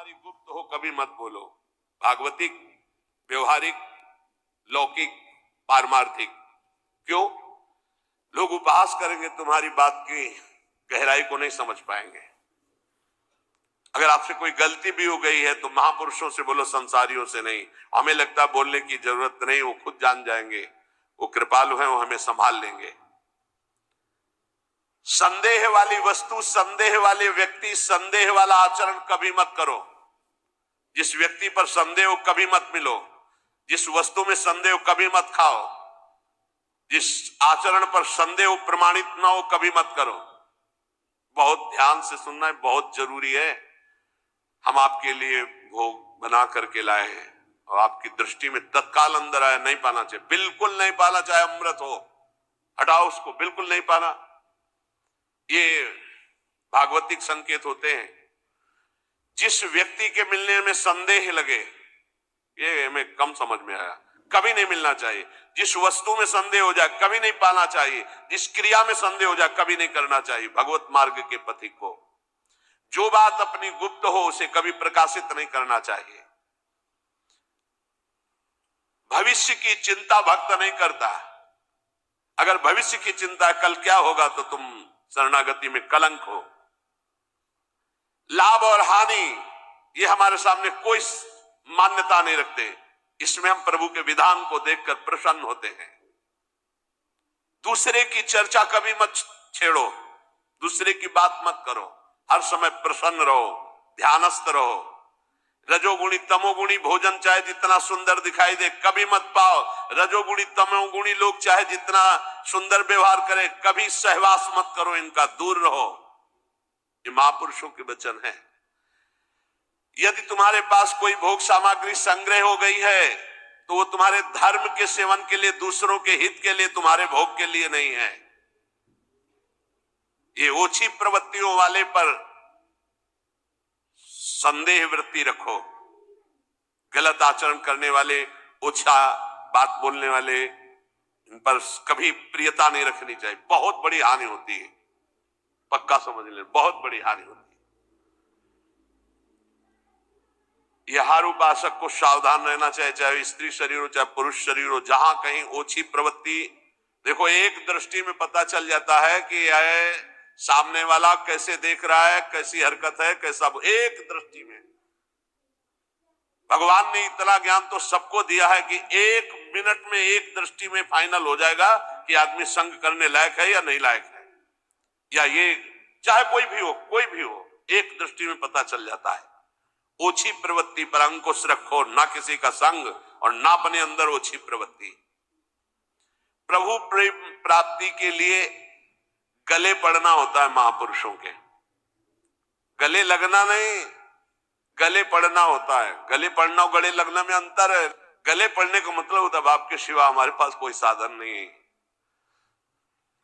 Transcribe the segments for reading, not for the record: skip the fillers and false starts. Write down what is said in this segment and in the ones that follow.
तुम्हारी गुप्त हो कभी मत बोलो। भागवतिक, व्यवहारिक, लौकिक, पारमार्थिक। क्यों? लोग उपहास करेंगे, तुम्हारी बात की गहराई को नहीं समझ पाएंगे। अगर आपसे कोई गलती भी हो गई है तो महापुरुषों से बोलो, संसारियों से नहीं। हमें लगता है बोलने की जरूरत नहीं, वो खुद जान जाएंगे, वो कृपालु हैं, वो हमें संभाल लेंगे। संदेह वाली वस्तु, संदेह वाले व्यक्ति, संदेह वाला आचरण कभी मत करो। जिस व्यक्ति पर संदेह हो कभी मत मिलो, जिस वस्तु में संदेह हो कभी मत खाओ, जिस आचरण पर संदेह प्रमाणित ना हो कभी मत करो। बहुत ध्यान से सुनना है, बहुत जरूरी है। हम आपके लिए भोग बना करके लाए हैं और आपकी दृष्टि में तत्काल अंदर आया, नहीं पाना चाहिए, बिल्कुल नहीं पाना, चाहे अमृत हो, हटाओ उसको, बिल्कुल नहीं पाना। ये भागवतिक संकेत होते हैं। जिस व्यक्ति के मिलने में संदेह लगे, ये हमें कम समझ में आया, कभी नहीं मिलना चाहिए। जिस वस्तु में संदेह हो जाए कभी नहीं पाना चाहिए। जिस क्रिया में संदेह हो जाए कभी नहीं करना चाहिए। भगवत मार्ग के पथिक को जो बात अपनी गुप्त हो उसे कभी प्रकाशित नहीं करना चाहिए। भविष्य की चिंता भक्त नहीं करता। अगर भविष्य की चिंता कल क्या होगा तो तुम शरणागति में कलंक हो। लाभ और हानि ये हमारे सामने कोई मान्यता नहीं रखते। इसमें हम प्रभु के विधान को देखकर प्रसन्न होते हैं। दूसरे की चर्चा कभी मत छेड़ो, दूसरे की बात मत करो। हर समय प्रसन्न रहो, ध्यानस्थ रहो। रजोगुणी तमोगुणी भोजन चाहे जितना सुंदर दिखाई दे कभी मत पाओ। रजोगुणी तमोगुणी लोग चाहे जितना सुंदर व्यवहार करे कभी सहवास मत करो, इनका दूर रहो। ये महापुरुषों के वचन है। यदि तुम्हारे पास कोई भोग सामग्री संग्रह हो गई है तो वो तुम्हारे धर्म के सेवन के लिए, दूसरों के हित के लिए, तुम्हारे भोग के लिए नहीं है। ये ओछी प्रवृत्तियों वाले पर संदेह वृत्ति रखो। गलत आचरण करने वाले, ओछा बात बोलने वाले, इन पर कभी प्रियता नहीं रखनी चाहिए। बहुत बड़ी हानि होती है, पक्का समझ ले, बहुत बड़ी हानि होती है। यह हर उपासक को सावधान रहना चाहिए, चाहे स्त्री शरीर हो चाहे पुरुष शरीर हो। जहां कहीं ओछी प्रवृत्ति, देखो एक दृष्टि में पता चल जाता है कि यह सामने वाला कैसे देख रहा है, कैसी हरकत है, कैसा, एक दृष्टि में। भगवान ने इतना ज्ञान तो सबको दिया है कि एक मिनट में, एक दृष्टि में फाइनल हो जाएगा कि आदमी संग करने लायक है या नहीं लायक है। या ये चाहे कोई भी हो, कोई भी हो, एक दृष्टि में पता चल जाता है। ओछी प्रवृत्ति पर अंकुश रखो, ना किसी का संग और ना अपने अंदर ओछी प्रवृत्ति। प्रभु प्रेम प्राप्ति के लिए गले पड़ना होता है महापुरुषों के, गले लगना नहीं, गले पड़ना होता है। गले पड़ना और गले लगना में अंतर है। गले पड़ने का मतलब होता है आपके सिवा हमारे पास कोई साधन नहीं है,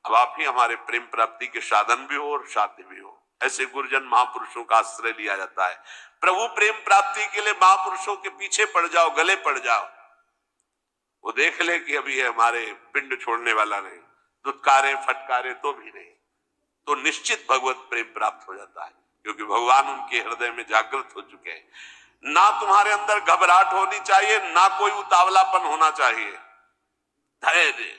अब आप ही हमारे प्रेम प्राप्ति के साधन भी हो और साध्य भी हो। ऐसे गुरुजन महापुरुषों का आश्रय लिया जाता है। प्रभु प्रेम प्राप्ति के लिए महापुरुषों के पीछे पड़ जाओ, गले पड़ जाओ। वो देख ले कि अभी हमारे पिंड छोड़ने वाला नहीं, दुत्कारे फटकारे तो भी नहीं, तो निश्चित भगवत प्रेम प्राप्त हो जाता है, क्योंकि भगवान उनके हृदय में जागृत हो चुके हैं। ना तुम्हारे अंदर घबराहट होनी चाहिए, ना कोई उतावलापन होना चाहिए। धैर्य,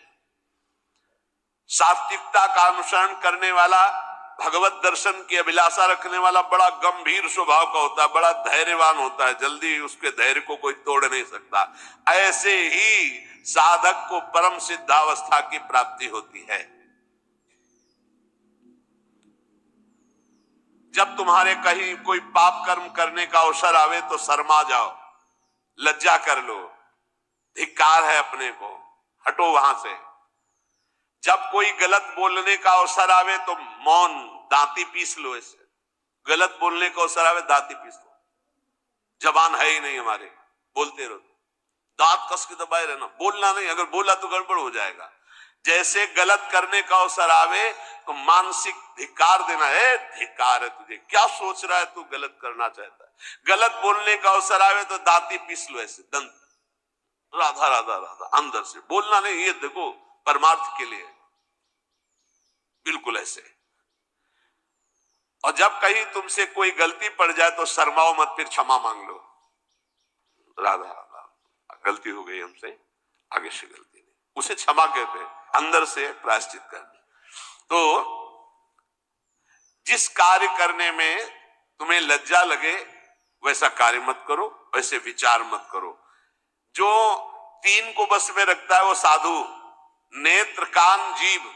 सात्विकता का अनुसरण करने वाला, भगवत दर्शन की अभिलाषा रखने वाला बड़ा गंभीर स्वभाव का होता है, बड़ा धैर्यवान होता है। जल्दी उसके धैर्य को कोई तोड़ नहीं सकता। ऐसे ही साधक को परम सिद्धावस्था की प्राप्ति होती है। जब तुम्हारे कहीं कोई पाप कर्म करने का अवसर आवे तो शर्मा जाओ, लज्जा कर लो, धिक्कार है अपने को, हटो वहां से। जब कोई गलत बोलने का अवसर आवे तो मौन, दांती पीस लो। ऐसे गलत बोलने का अवसर आवे, दांती पीस लो। जबान है ही नहीं हमारे, बोलते रहो, दांत कस के दबाए रहना, बोलना नहीं। अगर बोला तो गड़बड़ हो जाएगा। जैसे गलत करने का अवसर आवे तो मानसिक धिक्कार देना है। धिक्कार है तुझे, क्या सोच रहा है तू, गलत करना चाहता है। गलत बोलने का अवसर आवे तो दांती पीस लो, ऐसे दंत, राधा राधा राधा, अंदर से बोलना नहीं। ये देखो परमार्थ के लिए, बिल्कुल ऐसे। और जब कहीं तुमसे कोई गलती पड़ जाए तो शर्माओ मत, फिर क्षमा मांग लो। राधा गलती हो गई हमसे, आगे से गलती नहीं, उसे क्षमा कहते हैं, अंदर से प्रायश्चित करना। तो जिस कार्य करने में तुम्हें लज्जा लगे वैसा कार्य मत करो, वैसे विचार मत करो। जो तीन को बस में रखता है वो साधु, नेत्र कान जीभ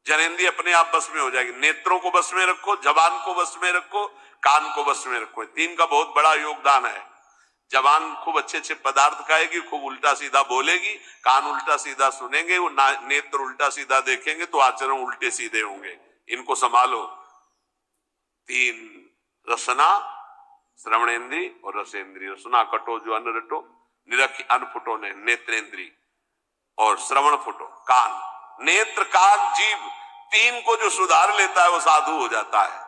जनेंद्रिय अपने आप बस में हो जाएगी। नेत्रों को बस में रखो, जबान को बस में रखो, कान को बस में रखो। तीन का बहुत बड़ा योगदान है। जबान खूब अच्छे अच्छे पदार्थ खाएगी, खूब उल्टा सीधा बोलेगी, कान उल्टा सीधा सुनेंगे, वो नेत्र उल्टा सीधा देखेंगे तो आचरण उल्टे सीधे होंगे। इनको संभालो। तीन, रसना श्रवणेन्द्री और रसेंद्री। रसना कटो जो अन्न रटो, निरखी अन्न फुटो ने नेत्रेंद्री, और श्रवण फुटो कान। नेत्र कान जीभ तीन को जो सुधार लेता है वो साधु हो जाता है।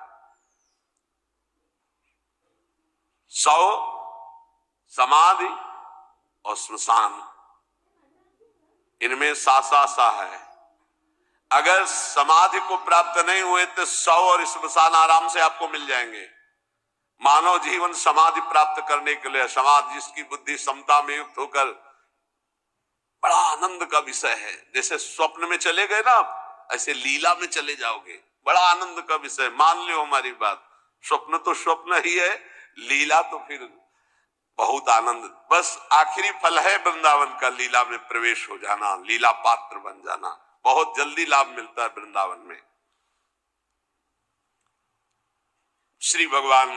100 समाधि और श्मशान, इनमें सा है। अगर समाधि को प्राप्त नहीं हुए तो 100 और श्मशान आराम से आपको मिल जाएंगे। मानव जीवन समाधि प्राप्त करने के लिए, समाधि जिसकी बुद्धि समता में युक्त होकर, बड़ा आनंद का विषय है। जैसे स्वप्न में चले गए ना आप, ऐसे लीला में चले जाओगे, बड़ा आनंद का विषय। मान लो हमारी बात, स्वप्न तो स्वप्न ही है, लीला तो फिर बहुत आनंद। बस आखिरी फल है वृंदावन का, लीला में प्रवेश हो जाना, लीला पात्र बन जाना। बहुत जल्दी लाभ मिलता है वृंदावन में। श्री भगवान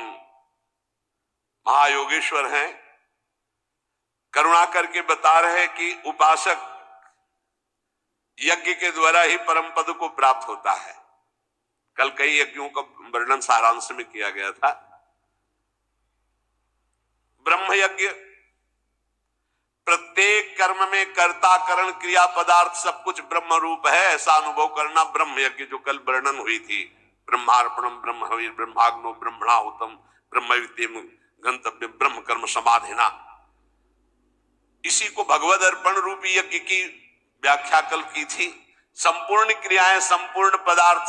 महायोगेश्वर हैं, करुणा करके बता रहे हैं कि उपासक यज्ञ के द्वारा ही परम पद को प्राप्त होता है। कल कई यज्ञों का वर्णन सारांश में किया गया था। ब्रह्म यज्ञ, प्रत्येक कर्म में कर्ता करण क्रिया पदार्थ सब कुछ ब्रह्म रूप है, ऐसा अनुभव करना ब्रह्म यज्ञ, जो कल वर्णन हुई थी। ब्रह्मार्पणम ब्रह्म हविर ब्रह्माग्नो ब्रह्मणाहुतम ब्रह्म विद्यम गंतव्य ब्रह्म कर्म समाधिना। इसी को भगवद अर्पण रूपी यज्ञ की व्याख्या कल की थी। संपूर्ण क्रियाएं, संपूर्ण पदार्थ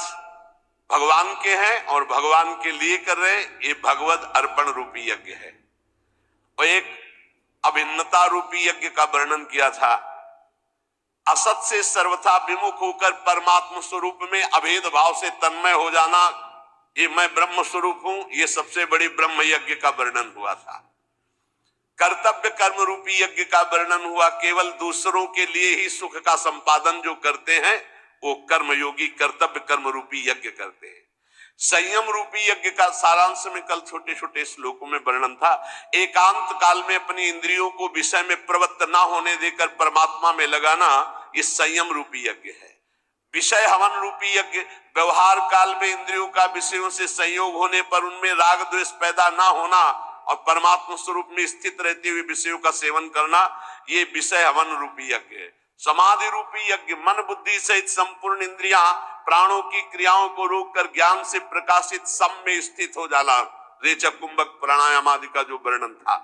भगवान के हैं और भगवान के लिए कर रहे, ये भगवद अर्पण रूपी यज्ञ है। और एक अभिन्नता रूपी यज्ञ का वर्णन किया था। असत से सर्वथा विमुख होकर परमात्म स्वरूप में अभेद भाव से तन्मय हो जाना, ये मैं ब्रह्म स्वरूप हूं, ये सबसे बड़ी ब्रह्म यज्ञ का वर्णन हुआ था। कर्तव्य कर्म रूपी यज्ञ का वर्णन हुआ। केवल दूसरों के लिए ही सुख का संपादन जो करते हैं वो कर्मयोगी कर्तव्य कर्म रूपी यज्ञ करते हैं। संयम रूपी यज्ञ का सारांश में कल छोटे छोटे श्लोकों में वर्णन था। एकांत काल में अपनी इंद्रियों को विषय में प्रवृत्त ना होने देकर परमात्मा में लगाना, ये संयम रूपी यज्ञ है। विषय हवन रूपी यज्ञ, व्यवहार काल में इंद्रियों का विषयों से संयोग होने पर उनमें राग द्वेष पैदा ना होना और परमात्मा स्वरूप में स्थित रहते हुए विषयों का सेवन करना, ये विषय हवन रूपी यज्ञ है। समाधि रूपी यज्ञ, मन बुद्धि सहित संपूर्ण इंद्रियां प्राणों की क्रियाओं को रोककर ज्ञान से प्रकाशित सम में स्थित हो जाना, रेचक कुंभक प्राणायाम आदि का जो वर्णन था।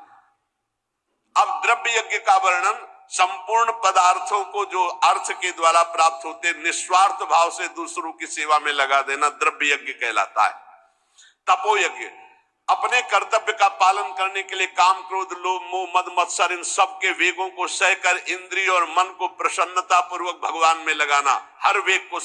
अब द्रव्य यज्ञ का वर्णन, संपूर्ण पदार्थों को जो अर्थ के द्वारा प्राप्त होते निस्वार्थ भाव से दूसरों की सेवा में लगा देना द्रव्य यज्ञ कहलाता है। तपो यज्ञ, अपने कर्तव्य का पालन करने के लिए काम क्रोध लोभ मोह मद मत्सर इन सब के वेगों को सहकर इंद्रिय और मन को प्रसन्नता पूर्वक भगवान में लगाना, हर वेग को